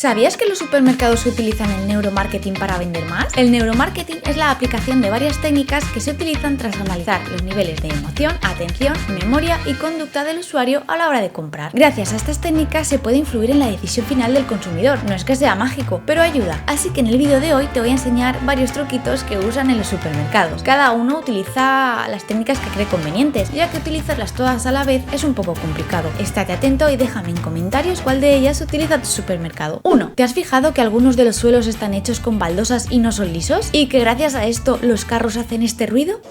¿Sabías que los supermercados utilizan el neuromarketing para vender más? El neuromarketing es la aplicación de varias técnicas que se utilizan tras analizar los niveles de emoción, atención, memoria y conducta del usuario a la hora de comprar. Gracias a estas técnicas se puede influir en la decisión final del consumidor. No es que sea mágico, pero ayuda. Así que en el vídeo de hoy te voy a enseñar varios truquitos que usan en los supermercados. Cada uno utiliza las técnicas que cree convenientes, ya que utilizarlas todas a la vez es un poco complicado. Estate atento y déjame en comentarios cuál de ellas utiliza tu supermercado. 1. ¿Te has fijado que algunos de los suelos están hechos con baldosas y no son lisos? ¿Y que gracias a esto los carros hacen este ruido?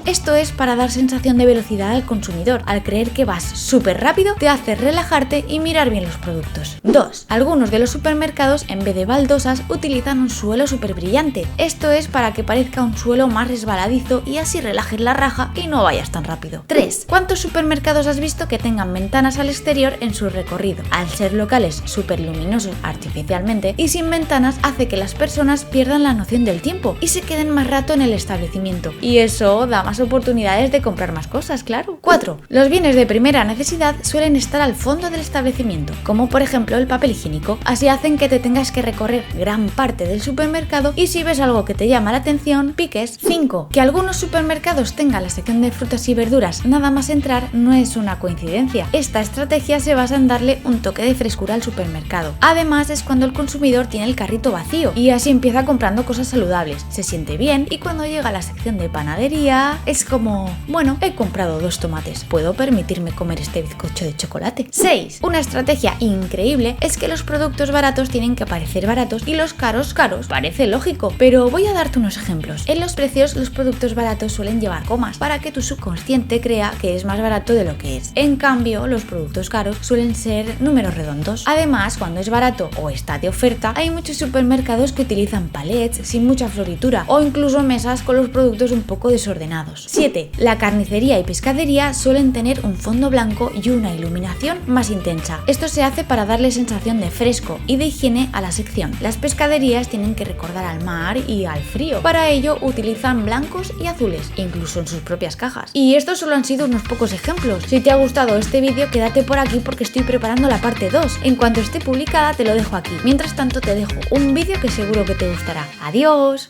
Esto es para dar sensación de velocidad al consumidor. Al creer que vas súper rápido, te hace relajarte y mirar bien los productos. 2. Algunos de los supermercados, en vez de baldosas, utilizan un suelo súper brillante. Esto es para que parezca un suelo más resbaladizo y así relajes la raja y no vayas tan rápido. 3. ¿Cuántos supermercados has visto que tengan ventanas al exterior en su recorrido? Al ser locales súper luminosos artificialmente y sin ventanas, hace que las personas pierdan la noción del tiempo y se queden más rato en el establecimiento. Y eso da más oportunidades de comprar más cosas, claro. 4. Los bienes de primera necesidad suelen estar al fondo del establecimiento, como por ejemplo el papel higiénico. Así hacen que te tengas que recorrer gran parte del supermercado y si ves algo que te llama la atención, piques. 5. Que algunos supermercados tengan la sección de frutas y verduras nada más entrar no es una coincidencia. Esta estrategia se basa en darle un toque de frescura al supermercado. Además es cuando el consumidor tiene el carrito vacío y así empieza comprando cosas saludables, se siente bien y cuando llega a la sección de panadería es como, bueno, he comprado 2 tomates, puedo permitirme comer este bizcocho de chocolate. 6. Una estrategia increíble es que los productos baratos tienen que parecer baratos y los caros caros. Parece lógico, pero voy a darte unos ejemplos. En los precios, los productos baratos suelen llevar comas para que tu subconsciente crea que es más barato de lo que es. En cambio, los productos caros suelen ser números redondos. Además, cuando es barato o está de oferta, hay muchos supermercados que utilizan palets sin mucha floritura o incluso mesas con los productos un poco desordenados. 7. La carnicería y pescadería suelen tener un fondo blanco y una iluminación más intensa. Esto se hace para darle sensación de fresco y de higiene a la sección. Las pescaderías tienen que recordar al mar y al frío. Para ello utilizan blancos y azules, incluso en sus propias cajas. Y estos solo han sido unos pocos ejemplos. Si te ha gustado este vídeo, quédate por aquí porque estoy preparando la parte 2. En cuanto esté publicada te lo dejo aquí. Mientras tanto te dejo un vídeo que seguro que te gustará. ¡Adiós!